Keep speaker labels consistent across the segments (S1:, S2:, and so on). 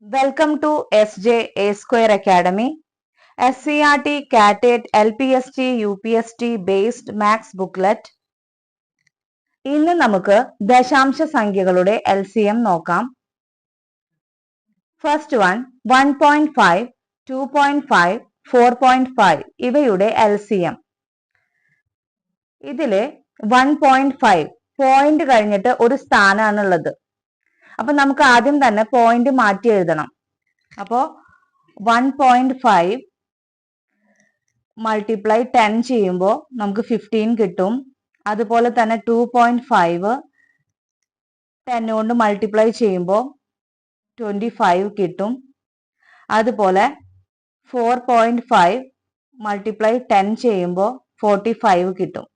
S1: Welcome to SJ A Square Academy, SCRT, CATET, LPST, UPST based maths booklet. ഇന്ന് നമുക്ക് ദശാംശ സംഖ്യകളുടെ LCM നോക്കാം. ഫസ്റ്റ് വൺ 1.5, 2.5, 4.5 ഇവയുടെ LCM. ഇതിലെ 1.5 പോയിന്റ് കഴിഞ്ഞിട്ട് ഒരു സ്ഥാനമാണുള്ളത്. അപ്പൊ നമുക്ക് ആദ്യം തന്നെ പോയിന്റ് മാറ്റി എഴുതണം. അപ്പോ 1.5 മൾട്ടിപ്ലൈ 10 ചെയ്യുമ്പോൾ നമുക്ക് 15 കിട്ടും. അതുപോലെ തന്നെ 2.5 10 കൊണ്ട് മൾട്ടിപ്ലൈ ചെയ്യുമ്പോൾ 25 കിട്ടും. അതുപോലെ 4.5 മൾട്ടിപ്ലൈ 10 ചെയ്യുമ്പോൾ 45 കിട്ടും.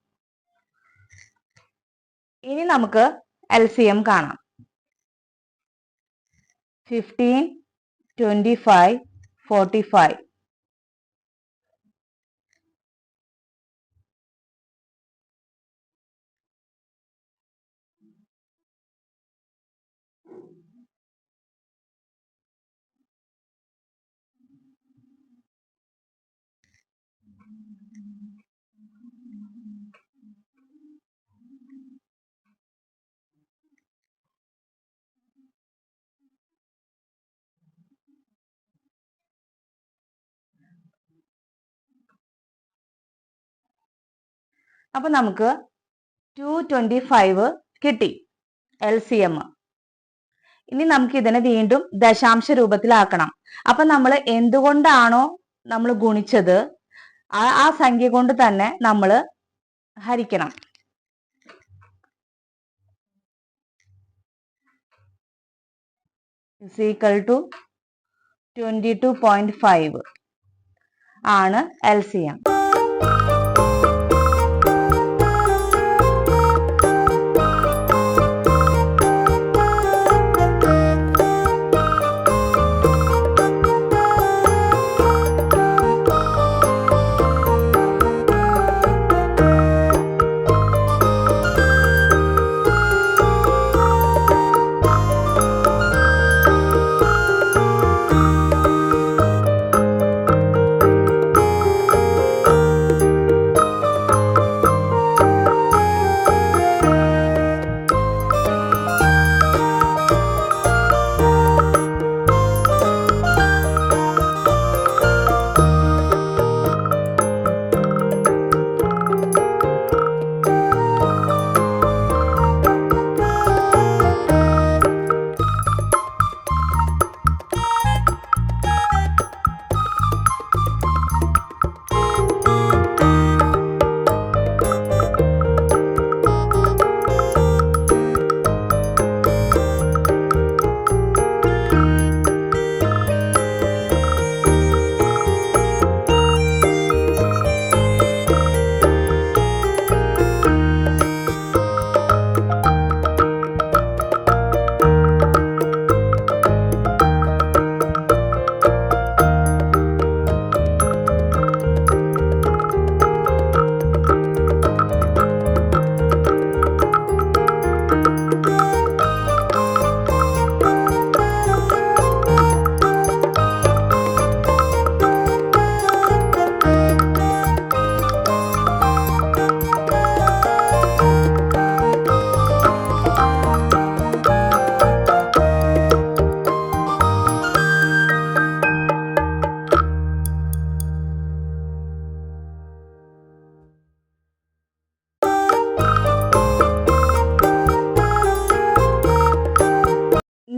S1: ഇനി നമുക്ക് LCM കാണാം. 15, 25, 45. അപ്പൊ നമുക്ക് 225 കിട്ടി LCM. ഇനി നമുക്ക് ഇതിനെ വീണ്ടും ദശാംശ രൂപത്തിലാക്കണം. അപ്പൊ നമ്മൾ എന്തുകൊണ്ടാണോ നമ്മൾ ഗുണിച്ചത് ആ സംഖ്യ കൊണ്ട് തന്നെ നമ്മൾ ഹരിക്കണം. is equal to 22.5 ആണ് LCM.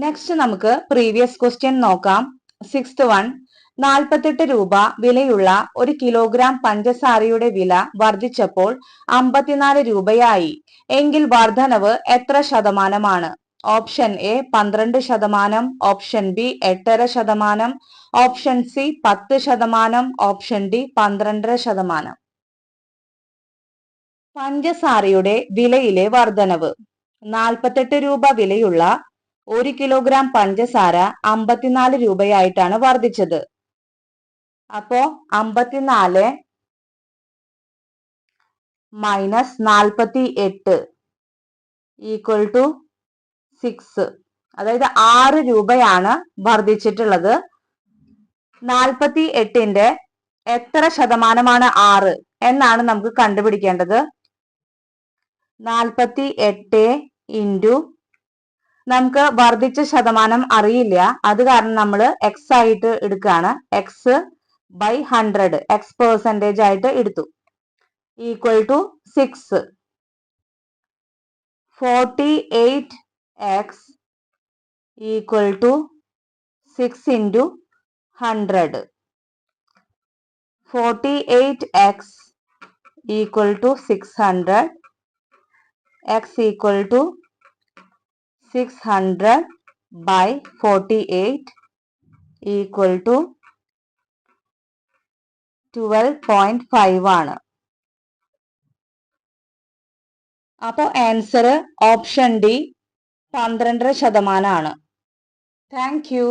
S1: നെക്സ്റ്റ് നമുക്ക് പ്രീവിയസ് ക്വസ്റ്റ്യൻ നോക്കാം. 6th വൺ 48 രൂപ വിലയുള്ള 1 കിലോഗ്രാം പഞ്ചസാരയുടെ വില വർദ്ധിച്ചപ്പോൾ 54 രൂപയായി എങ്കിൽ വർധനവ് എത്ര ശതമാനമാണ്? Option A 12%, option B 8.5%, option C 10%, option D 12.5%. പഞ്ചസാരയുടെ വിലയിലെ വർധനവ്. 48 രൂപ വിലയുള്ള 1 കിലോഗ്രാം പഞ്ചസാര 54 രൂപയായിട്ടാണ് വർദ്ധിച്ചത്. അപ്പോ 54 മൈനസ് 48 ഈക്വൽ ടു 6. അതായത് 6 രൂപയാണ് വർദ്ധിച്ചിട്ടുള്ളത്. 48ന്റെ എത്ര ശതമാനമാണ് 6 എന്നാണ് നമുക്ക് കണ്ടുപിടിക്കേണ്ടത്. 48 ഇൻറ്റു, നമുക്ക് വർദ്ധിച്ച ശതമാനം അറിയില്ല, അത് കാരണം നമ്മൾ എക്സ് ആയിട്ട് എടുക്കുകയാണ്. എക്സ് ബൈ 100, എക്സ് പെർസെൻറ്റേജ് ആയിട്ട് എടുത്തു, equal to 6. 48x equal to 6 into 100. 48x equal to 600, x equal to 600 by 48 equal to 12.5 ആണ്. അപ്പോൾ ആൻസർ ഓപ്ഷൻ ഡി 12.5% ആണ്. Thank U.